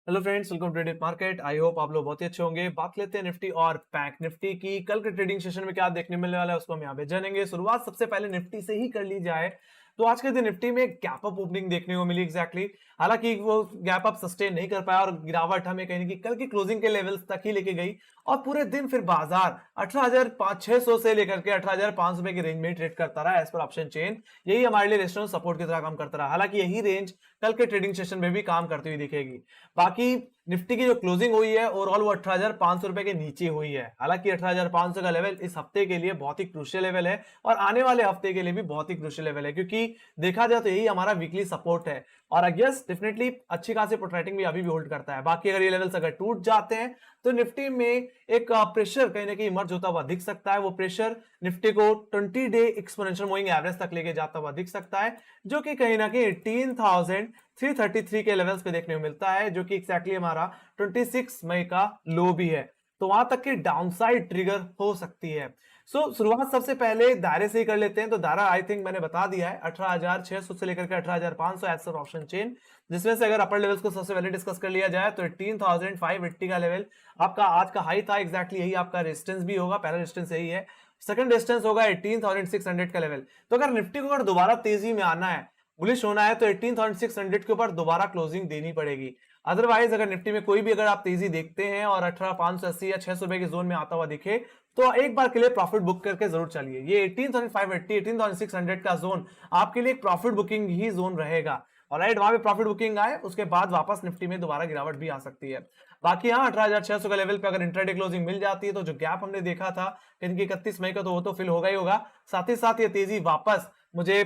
Hello friends, welcome to traded market. I hope आप लोग बहुत ही अच्छे होंगे। बात लेते हैं निफ्टी और बैंक निफ्टी की। कल के ट्रेडिंग सेशन में क्या देखने मिलने वाला है उसको हम यहाँ पे जानेंगे। शुरुआत सबसे पहले निफ्टी से ही कर ली जाए तो आज के दिन निफ्टी में एक गैप अप ओपनिंग देखने को मिली एग्जैक्टली। हालांकि वो गैप अप सस्टेन नहीं कर पाया और गिरावट हमें कहीं कि कल की क्लोजिंग के लेवल्स तक ही लेके गई और पूरे दिन फिर बाजार 18,600 से लेकर के 18,500 रुपए की रेंज में ट्रेड करता रहा एज पर ऑप्शन चेन। यही हमारे लिए रेजिस्टेंस सपोर्ट की तरह काम करता रहा। हालांकि यही रेंज कल के ट्रेडिंग सेशन में भी काम करती हुई दिखेगी। बाकी निफ्टी की जो क्लोजिंग हुई है ओवरऑल वो 18,500 रुपए के नीचे हुई है। हालांकि 18,500 का लेवल इस हफ्ते के लिए बहुत ही क्रूशियल लेवल है और आने वाले हफ्ते के लिए भी बहुत ही क्रूशियल लेवल है, क्योंकि देखा जाए तो यही हमारा वीकली सपोर्ट है और आई गेस डेफिनेटली अच्छी खासी प्रोट्रैक्टिंग भी अभी भी होल्ड करता है। बाकी अगर ये लेवल्स अगर टूट जाते हैं तो निफ्टी में एक प्रेशर कहीं ना कहीं इमर्ज होता हुआ दिख सकता है। वो प्रेशर निफ्टी को 20 डे एक्सपोनेंशियल मूविंग एवरेज तक लेके जाता हुआ दिख सकता है, जो कि कहीं ना कहीं 18,333 के लेवल्स पे देखने को मिलता है, जो कि एक्जैक्टली हमारा 26 मई का लो भी है। तो वहां तक की डाउनसाइड ट्रिगर हो सकती है। शुरुआत सबसे पहले दायरे से ही कर लेते हैं। तो दायरा आई थिंक मैंने बता दिया है 18,600 से लेकर के 18,500 एज पर ऑप्शन चेन, जिसमें से अगर अपर लेवल्स को सबसे पहले डिस्कस कर लिया जाए तो 18,580 का लेवल आपका आज का हाई था। एग्जैक्टली यही आपका रेजिस्टेंस भी होगा, पहला रेजिस्टेंस यही है। सेकंड रेजिस्टेंस होगा 18,600 का लेवल। तो अगर निफ्टी को अगर दोबारा तेजी में आना है, बुलिश होना है, तो 18,600 के ऊपर दोबारा क्लोजिंग देनी पड़ेगी। अदरवाइज अगर निफ्टी में कोई भी अगर आप तेजी देखते हैं और 18,580 या 600 रुपए के जोन में आता हुआ दिखे तो एक बार के लिए प्रॉफिट बुक करके जरूर चलिए। ये 18,580 18,600 का जोन आपके लिए एक प्रॉफिट बुकिंग ही जोन रहेगा। ऑलराइट, वहां पे प्रॉफिट बुकिंग आए उसके बाद वापस निफ्टी में दोबारा गिरावट भी आ सकती है। बाकी हाँ, 18,600 का लेवल पे अगर इंट्राडे क्लोजिंग मिल जाती है तो जो गैप हमने देखा था इनकी 31 मई का, तो वो तो फिल होगा ही होगा। साथ ही साथ ये तेजी वापस मुझे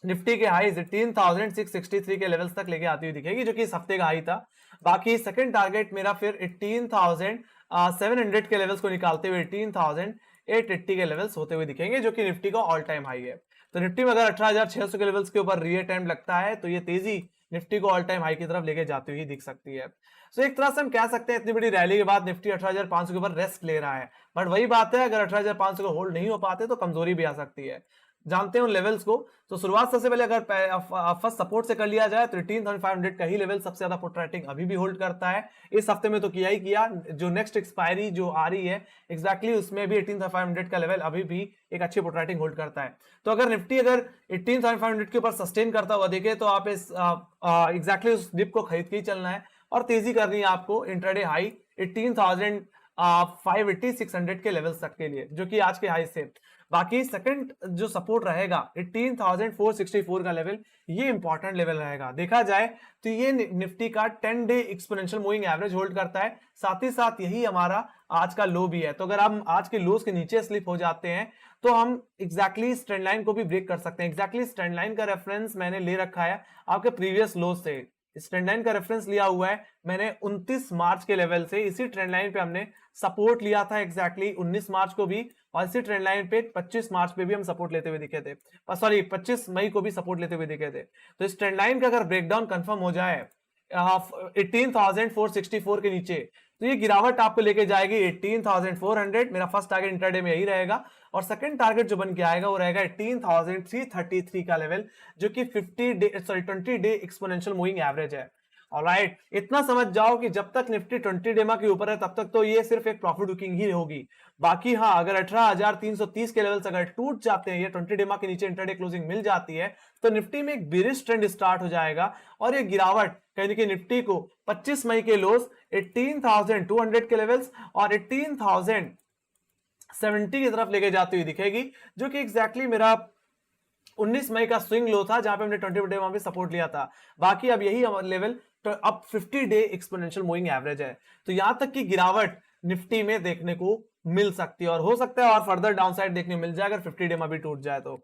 निफ्टी के हाई 18,663 के लेवल्स तक लेके आती हुई दिखेगी, जो कि इस हफ्ते का हाई था। बाकी सेकंड टारगेट मेरा फिर 18,700 के लेवल्स को निकालते हुए 18,880 के लेवल्स होते हुए दिखेंगे, जो कि निफ्टी का ऑल टाइम हाई है। तो निफ्टी में अगर 18,600 के लेवल्स के ऊपर रीअटेम्प्ट लगता है तो ये तेजी निफ्टी को ऑल टाइम हाई की तरफ लेके जाती हुई दिख सकती है। सो एक तरह से हम कह सकते हैं इतनी बड़ी रैली के बाद निफ्टी 18,500 के ऊपर रेस्ट ले रहा है। बट वही बात है, अगर 18,500 को होल्ड नहीं हो पाते तो कमजोरी भी आ सकती है। जानते हैं उन लेवल्स को। तो शुरुआत सबसे पहले अगर फर्स्ट सपोर्ट से कर लिया जाए तो 18,500 का ही लेवल सबसे ज्यादा प्रोट्रैक्टिंग अभी भी होल्ड करता है। इस हफ्ते में तो किया ही किया, जो नेक्स्ट एक्सपायरी जो आ रही है एग्जैक्टली उसमें भी 18,500 का लेवल अभी भी एक अच्छी प्रोट्रैक्टिंग होल्ड करता है। तो अगर निफ्टी अगर 18,500 के ऊपर सस्टेन करता हुआ देखे तो आप इस एग्जैक्टली उस डिप को खरीद के ही चलना है और तेजी करनी है आपको इंट्राडे हाई 18,580 600 के लेवल्स तक के लिए, जो कि आज के हाई से। बाकी सेकंड जो सपोर्ट रहेगा 18,464 का लेवल, ये इंपॉर्टेंट लेवल रहेगा। देखा जाए तो ये निफ्टी का 10 day exponential moving average hold करता है, साथ ही साथ यही हमारा आज का लो भी है। तो अगर हम आज के लोस के नीचे स्लिप हो जाते हैं तो हम एग्जैक्टली ट्रेंड लाइन को भी ब्रेक कर सकते हैं। एग्जैक्टली ट्रेंड लाइन का रेफरेंस मैंने ले रखा है आपके प्रीवियस लो से। इस ट्रेंड लाइन का रेफरेंस लिया हुआ है मैंने 29 मार्च के लेवल से। इसी ट्रेंड लाइन पे हमने सपोर्ट लिया था एग्जैक्टली 19 मार्च को भी, और इसी ट्रेंड लाइन पे 25 मार्च पे भी हम सपोर्ट लेते हुए दिखे थे। सॉरी, 25 मई को भी सपोर्ट लेते हुए दिखे थे। तो इस ट्रेंड लाइन का अगर ब्रेकडाउन कंफर्म हो जाए 18,464 के नीचे तो ये गिरावट आपको लेके जाएगी 18,400। मेरा फर्स्ट टारगेट इंट्राडे में यही रहेगा और सेकंड टारगेट जो बन के आएगा वो रहेगा 18,333 का लेवल, जो कि 20 डे एक्सपोनेंशियल मूविंग एवरेज है। ऑलराइट, इतना समझ जाओ कि जब तक निफ्टी 20 डेमा के ऊपर है तब तक तो ये सिर्फ एक प्रॉफिट बुकिंग ही होगी। बाकी हाँ, अगर 18,330 के लेवल्स अगर टूट जाते हैं या 20 डेमा के नीचे इंट्राडे क्लोजिंग मिल जाती है तो निफ्टी में एक बेरिश ट्रेंड स्टार्ट हो जाएगा और ये गिरावट कहीं ना कहीं निफ्टी को 25 मई के लोस 18,200 के लेवल्स और 18,070 की तरफ लेके जाती हुई दिखेगी, जो कि एग्जैक्टली मेरा 19 मई का स्विंग लो था जहां पे हमने 20 डे वहां पे सपोर्ट लिया था। बाकी अब यही लेवल तो अब 50 डे एक्सपोनेंशियल मूविंग एवरेज है। तो यहां तक की गिरावट निफ्टी में देखने को मिल सकती है और हो सकता है और फर्दर डाउनसाइड देखने को मिल जाए अगर 50 डे में भी टूट जाए तो।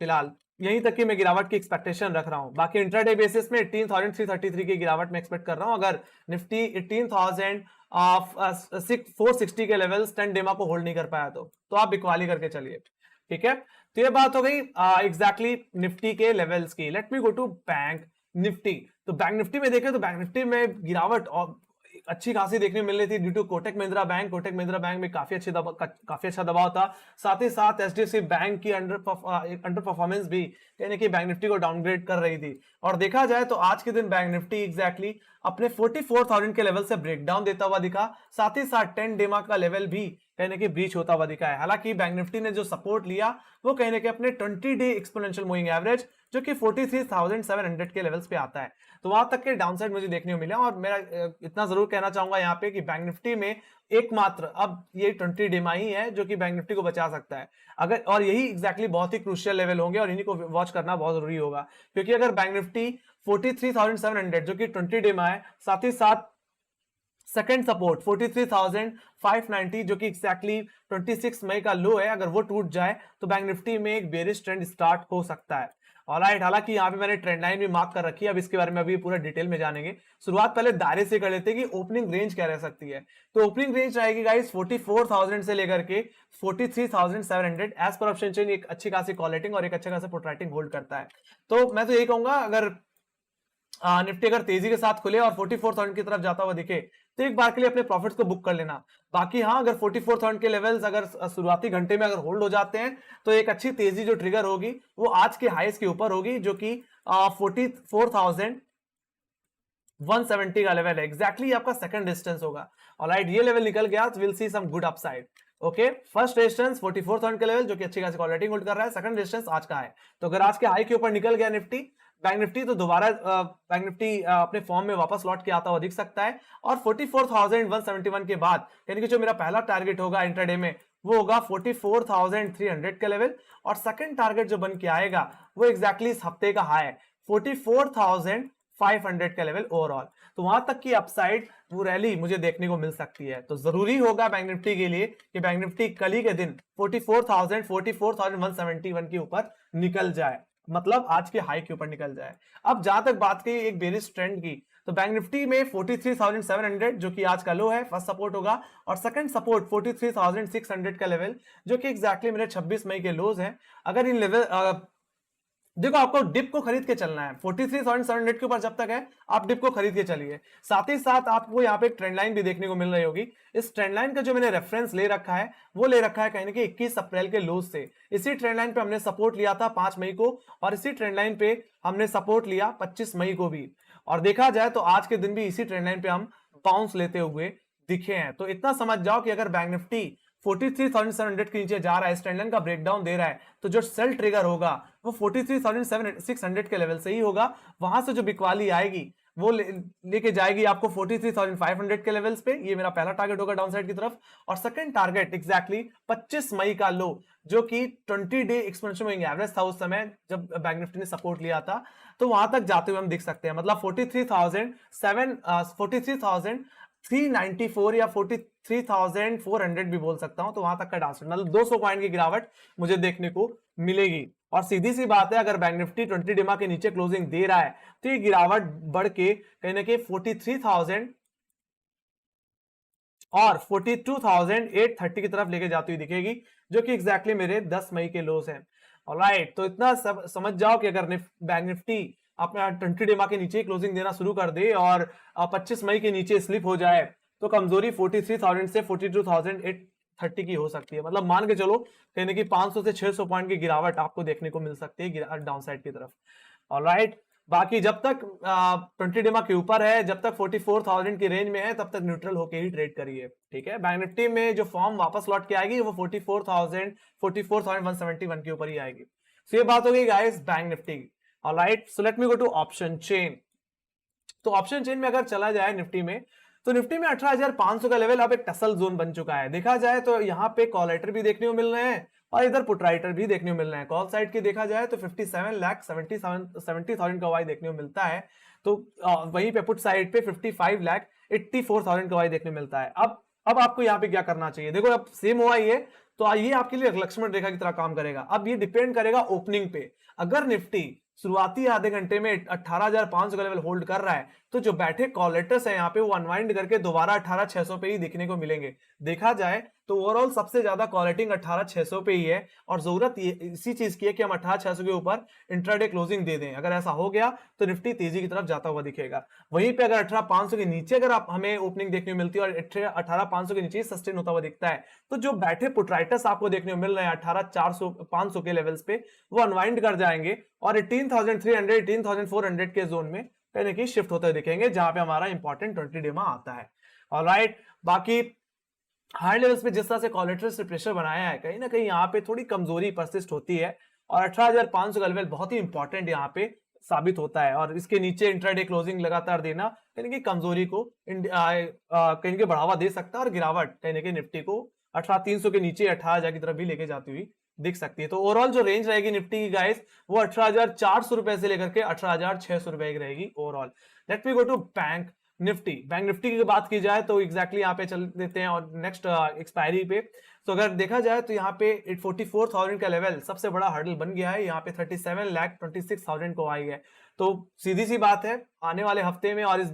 फिलहाल यहीं तक की मैं गिरावट की एक्सपेक्टेशन रख रहा हूं। बाकी इंट्राडे बेसिस में 18,333 की गिरावट में एक्सपेक्ट कर रहा हूं। अगर निफ्टी 18,460 के लेवल्स 10 डेमा को होल्ड नहीं कर पाया तो आप बिकवाली करके चलिए। ठीक है, तो ये बात हो गई एग्जैक्टली निफ्टी के लेवल्स की। Let me go to bank Nifty. तो बैंक निफ्टी में देखें तो बैंक निफ्टी में गिरावट और अच्छी खासी देखने मिल रही थी due to Kotak Mahindra bank. Kotak Mahindra bank में काफी अच्छा दबाव था। साथ ही साथ एचडीएफसी बैंक की अंडर परफॉर्मेंस भी यानी कि बैंक निफ्टी को डाउनग्रेड कर रही थी। और देखा जाए तो आज के दिन बैंक निफ्टी एग्जैक्टली अपने 44,000 के लेवल से ब्रेकडाउन देता हुआ दिखा, साथ ही साथ 10 डेमा का लेवल भी कहने के ब्रीच होता हुआ दिखा है। हालांकि बैंक निफ्टी ने जो सपोर्ट लिया वो कहने के अपने 20 डे एक्सपोनेंशियल मूविंग एवरेज जो कि 43,700 के लेवल्स पे आता है, तो वहां तक के डाउनसाइड मुझे देखने को मिला। और मेरा इतना जरूर कहना चाहूंगा यहाँ पे कि बैंक निफ्टी में एकमात्र अब ये 20 डेमा ही है जो कि बैंक निफ्टी को बचा सकता है। अगर और यही एग्जैक्टली बहुत ही क्रूशियल लेवल होंगे और इन्हीं को वॉच करना बहुत जरूरी होगा, क्योंकि अगर बैंक निफ्टी 43,700 जो कि 20 डेमा है, साथ ही साथ सेकंड सपोर्ट 43,590 जो कि एक्जैक्टली 26 मई का लो है, अगर वो टूट जाए तो बैंक निफ्टी में एक बेरिश ट्रेंड स्टार्ट हो सकता है। ऑलराइट, हालांकि यहाँ पे मैंने ट्रेंड लाइन भी मार्क कर रखी है, अब इसके बारे में अभी पूरा डिटेल में जानेंगे। शुरुआत पहले दायरे से कर लेते हैं कि ओपनिंग रेंज क्या रह सकती है। तो ओपनिंग रेंज रहेगी गाइस 44,000 से लेकर के 43,700 एज पर ऑप्शन चेन। एक अच्छी खासी कॉलेटिंग और एक अच्छा खासा पुट राइटिंग होल्ड करता है। तो मैं तो यही कहूंगा, अगर निफ्टी अगर तेजी के साथ खुले और 44,000 की तरफ जाता हुआ दिखे तो एक बार के लिए अपने प्रॉफिट्स को बुक कर लेना। बाकी हाँ, अगर 44,000 के लेवल्स अगर शुरुआती घंटे में अगर होल्ड हो जाते हैं तो एक अच्छी तेजी जो ट्रिगर होगी वो आज के हाईस के ऊपर होगी, जो कि 44,170 का लेवल है। एग्जैक्टली आपका सेकंड डिस्टेंस होगा। ऑलराइट, ये लेवल निकल गया तो will see some good upside. Okay, first resistance 44,000 का लेवल जो कि अच्छी खासी क्वालिटी होल्ड कर रहा है, सेकंड रेजिस्टेंस आज का है। तो अगर आज के हाई के ऊपर निकल गया निफ्टी, बैंक निफ्टी, तो दोबारा बैंक निफ्टी अपने फॉर्म में वापस लौट के आता हुआ दिख सकता है। और 44,171 के बाद यानी कि जो मेरा पहला टारगेट होगा इंट्राडे में वो होगा 44,300 का लेवल, और सेकंड टारगेट जो बन के आएगा वो एग्जैक्टली इस हफ्ते का हाई है 44,500 का लेवल ओवरऑल। तो वहां तक की अपसाइड वो रैली मुझे देखने को मिल सकती है। तो जरूरी होगा बैंक निफ्टी के लिए कि बैंक निफ्टी कल ही के दिन 44,171 के ऊपर निकल जाए, मतलब आज के हाई के ऊपर निकल जाए। अब जहां तक बात की एक बेरिश ट्रेंड की, तो बैंक निफ्टी में 43,700 जो कि आज का लो है फर्स्ट सपोर्ट होगा, और सेकंड सपोर्ट 43,600 का लेवल जो कि एग्जैक्टली मेरे 26 मई के लोज हैं। अगर इन लेवल देखो, आपको डिप को खरीद के चलना है। 43,700 के ऊपर जब तक है आप डिप को खरीद के चलिए। साथ ही साथ आपको यहाँ पे एक ट्रेंड लाइन भी देखने को मिल रही होगी। इस ट्रेंड लाइन का जो मैंने रेफरेंस ले रखा है वो ले रखा है कहीं कि 21 अप्रैल के लोज से। इसी ट्रेंड लाइन पे हमने सपोर्ट लिया था 5 मई को, और इसी ट्रेंड लाइन पे हमने सपोर्ट लिया 25 मई को भी। और देखा जाए तो आज के दिन भी इसी ट्रेंड लाइन पे हम बाउंस लेते हुए दिखे हैं। तो इतना समझ जाओ कि अगर बैंक निफ्टी 43,700 के नीचे जा रहा है, इस ट्रेंड लाइन का ब्रेकडाउन दे रहा है, तो जो सेल ट्रिगर होगा वो 43,600 के लेवल से ही होगा। वहां से जो बिकवाली आएगी वो लेके जाएगी आपको 43,500 के लेवल्स पे। ये मेरा पहला टारगेट होगा डाउनसाइड की तरफ। और सेकंड टारगेट एग्जैक्टली 25 मई का लो जो कि 20 डे एक्सपोनेंशियल मूविंग एवरेज था उस समय जब बैंक निफ्टी ने सपोर्ट लिया था, तो वहां तक जाते हुए हम दिख सकते हैं। मतलब 43,394 या 43,400 भी बोल सकता हूं। तो वहां तक का डाउनसाइड मतलब 200 पॉइंट की गिरावट मुझे देखने को मिलेगी। और सीधी सी बात है, अगर बैंक निफ्टी 20 डेमा के नीचे क्लोजिंग दे रहा है तो ये गिरावट बढ़ के कहीं ना कहीं 43,000 और 42,830 की तरफ लेके जाती हुई दिखेगी, जो कि एग्जैक्टली मेरे 10 मई के लोस हैं। ऑलराइट, तो इतना समझ जाओ कि अगर बैंक निफ्टी अपना 20 डेमा के नीचे क्लोजिंग देना शुरू कर दे और 25 मई के नीचे स्लिप हो जाए तो कमजोरी 43,000 से 42,830 की हो सकती है। मतलब मान के चलो कहने की 500 से 600 पॉइंट की गिरावट आपको देखने को मिल सकती है डाउन साइड की तरफ। ऑलराइट, बाकी जब तक 20 डेमा के ऊपर है, जब तक 44,000 की रेंज में है, तब तक न्यूट्रल होके ही ट्रेड करिए। ठीक है, बैंक निफ्टी में जो फॉर्म वापस लौट के आएगी वो 44,171 के ऊपर ही आएगी। सो ये बात हो गई गाइस बैंक निफ्टी की। Alright, so let me go to option chain. तो ऑप्शन चेन में अगर चला जाए निफ्टी में, तो निफ्टी में 18,500 का लेवल अब एक टसल जोन बन चुका है। देखा जाए तो यहाँ पे कॉल राइटर भी देखने को मिल रहे हैं और इधर पुट राइटर भी देखने को मिल रहे हैं। कॉल साइड की देखा जाए तो 57,70,000 का वाई देखने को मिलता है, तो वहीं पे पुट साइड पे 55,84,000 का वाई देखने को मिलता है। अब आपको यहाँ पे क्या करना चाहिए, देखो अब सेम हुआ ही है, तो ये आपके लिए लक्ष्मण रेखा की तरह काम करेगा। अब ये डिपेंड करेगा ओपनिंग पे। अगर निफ्टी शुरुआती आधे घंटे में 18,500 का लेवल होल्ड कर रहा है, तो जो बैठे कॉलेटर्स है यहाँ पे वो अनवाइंड करके दोबारा 18,600 पे ही दिखने को मिलेंगे। देखा जाए तो ओवरऑल सबसे ज्यादा कॉलेटिंग 18,600 पे ही है, और जरूरत इसी चीज की है कि हम 18,600 के ऊपर इंट्राडे क्लोजिंग दे दें। अगर ऐसा हो गया तो निफ्टी तेजी की तरफ जाता हुआ दिखेगा। वहीं पे अगर 18,500 के नीचे अगर आप हमें ओपनिंग देखने को मिलती है और 18,500 के नीचे सस्टेन होता हुआ दिखता है, तो जो बैठे पुटराइटर्स आपको देखने को मिल रहे हैं 18,400-500 के लेवल्स पे, वो अनवाइंड कर जाएंगे और 18,300 18,400 के जोन में कहीं ना कहीं शिफ्ट होते दिखेंगे, जहां पे हमारा इंपॉर्टेंट 20 डे में आता है। ऑलराइट, बाकी हाई लेवल्स पे जिस तरह से कोलेटरल से प्रेशर बनाया है, कहीं ना कहीं यहाँ पे थोड़ी कमजोरी परसिस्ट होती है, और 18,500 का लेवल बहुत ही इंपॉर्टेंट यहाँ पे साबित होता है, और इसके नीचे इंट्राडे क्लोजिंग लगातार देना कहीं की कमजोरी को कहीं के बढ़ावा दे सकता है, और गिरावट कहीं की निफ्टी को 18,300 के नीचे 18,000 की तरफ भी लेके जाती हुई दिख सकती है। तो ओवरऑल जो रेंज रहेगी निफ्टी की गाइस, वो 18,400 रुपए से लेकर के 18,600 रुपए की रहेगी overall. Let me go to bank Nifty. Bank Nifty की बात की जाए तो एग्जैक्टली यहाँ पे चल देते हैं और नेक्स्ट एक्सपायरी पे। तो अगर देखा जाए तो यहाँ पे 44,000 का लेवल सबसे बड़ा हर्डल बन गया है, यहाँ पे 37,26,000 को आई है। तो सीधी सी बात है, आने वाले हफ्ते में और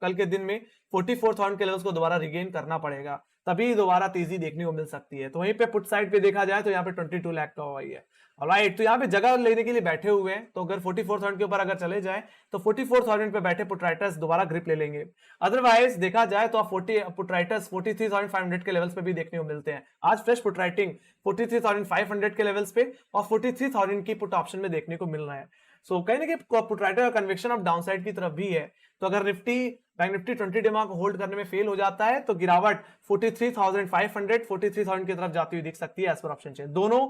कल के दिन में 44,000 के लेवल्स को दोबारा रिगेन करना पड़ेगा, तभी दोबारा तेजी देखने को मिल सकती है। तो वहीं पे पुट साइड पे देखा जाए तो यहाँ पे 22 लाख का हुआ है। ऑलराइट, तो यहाँ पे जगह लेने के लिए बैठे हुए हैं, तो अगर 44,000 के ऊपर अगर चले जाए तो 44,000 पे बैठे पुट राइटर्स दोबारा ग्रिप ले लेंगे। अदरवाइज देखा जाए तो आप पुट राइटर्स 43,500 के लेवल्स पे भी देखने को मिलते हैं। आज फ्रेश पुट राइटिंग 43,500 के लेवल्स पे और 43,000 की पुट ऑप्शन में देखने को मिल रहा है। सो कहीं ना कहीं पुट राइटर का कन्विक्शन ऑफ डाउनसाइड की तरफ भी है। तो अगर बैंक निफ्टी 20 डे मार्क को होल्ड करने में फेल हो जाता है तो गिरावट 43,500 43,000 की तरफ जाती हुई दिख सकती है एज पर ऑप्शन चेन। दोनों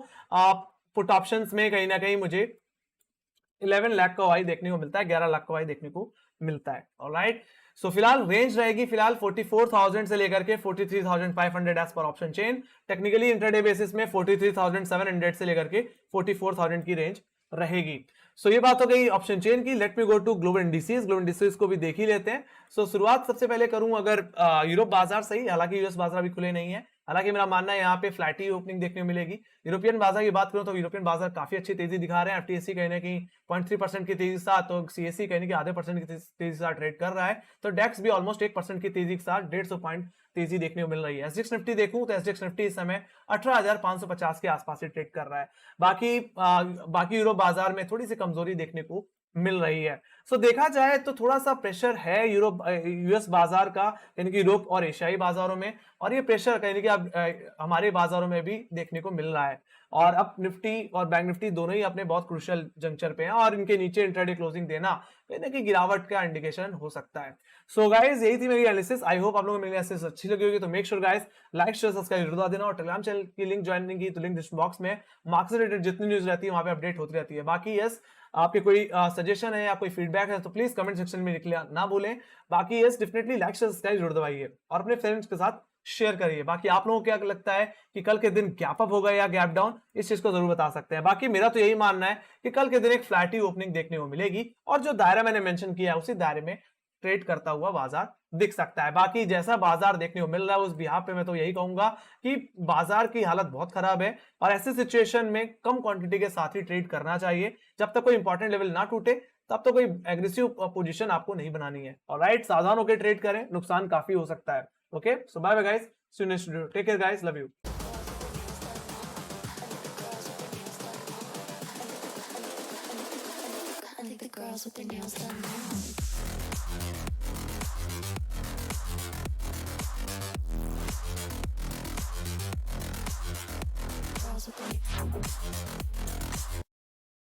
पुट ऑप्शंस में कहीं ना कहीं मुझे 11 लाख का वाई देखने को मिलता है, 11 लाख का वाई देखने को मिलता है। ऑलराइट, सो फिलहाल रेंज रहेगी फिलहाल 44,000 से लेकर के 43,500 एज पर option chain. Technically intraday basis में 43,700 से लेकर के 44,000 की रेंज रहेगी। सो ये बात हो गई ऑप्शन चेन की। Let me go to global indices. Global indices को भी देख ही लेते हैं। सो शुरुआत सबसे पहले करूं अगर यूरोप बाजार सही, हालांकि यूएस बाजार अभी खुले नहीं है, हालांकि मेरा मानना है यहाँ पे फ्लैटी ओपनिंग देखने को मिलेगी। यूरोपियन बाजार की बात करूं तो यूरोपियन बाजार काफी अच्छी तेजी दिखा रहे हैं। एफटीएससी कहने की 0.3% की तेजी के साथ, तो सीएससी कहने की आधे % की तेजी के साथ ट्रेड कर रहा है। तो डेक्स भी ऑलमोस्ट 1% की तेजी के साथ 150 पॉइंट तेजी देखने को मिल रही है। एसडीएक्स निफ्टी देखूं तो एसडीएक्स निफ्टी इस समय 18,550 के आसपास से ट्रेड कर रहा है। बाकी यूरोप बाजार में थोड़ी सी कमजोरी देखने को मिल रही है। सो देखा जाए तो थोड़ा सा प्रेशर है यूएस बाजार का, यानी कि यूरोप और एशियाई बाजारों में, और ये प्रेशर यानी कि अब हमारे बाजारों में भी देखने को मिल रहा है। और अब निफ्टी और बैंक निफ्टी दोनों ही अपने बहुत क्रूशियल जंक्चर पे हैं, और इनके नीचे इंट्राडे क्लोजिंग देना कहीं कि गिरावट का इंडिकेशन हो सकता है। सो गाइस, यही थी मेरी एनालिसिस। आई होप आप लोगों को मेरी एनालिसिस अच्छी लगी होगी। तो make sure guys, like share subscribe जरूर देना, और टेलीग्राम चैनल की लिंक ज्वाइन नहीं की तो लिंक डिस्क्रिप्शन बॉक्स में मार्केट से रिलेटेड जितनी न्यूज रहती है वहां पे अपडेट होती रहती है। बाकी यस, आपके कोई सजेशन है या कोई फीडबैक है तो प्लीज कमेंट सेक्शन में लिखना ना भूलें। बाकी yes, definitely like share subscribe जरूर दबाइए और अपने फ्रेंड्स के साथ शेयर करिए। बाकी आप लोगों को क्या लगता है कि कल के दिन गैप अप होगा या गैप डाउन, इस चीज को जरूर बता सकते हैं। बाकी मेरा तो यही मानना है कि कल के दिन एक फ्लैटी ओपनिंग देखने को मिलेगी, और जो दायरा मैंने मेंशन किया है उसी दायरे में ट्रेड करता हुआ बाजार दिख सकता है। बाकी जैसा बाजार देखने को मिल रहा है उस बिहाफ पे मैं तो यही कहूंगा कि बाजार की हालत बहुत खराब है, और ऐसे सिचुएशन में कम क्वांटिटी के साथ ही ट्रेड करना चाहिए। जब तक कोई इंपॉर्टेंट लेवल ना टूटे तब तो कोई एग्रेसिव पोजीशन आपको नहीं बनानी है। ऑलराइट, सावधान होकर ट्रेड करें, नुकसान काफी हो सकता है। Okay, so bye bye guys, see you next video, take care guys, love you. Girls with their nails done now. Girls with their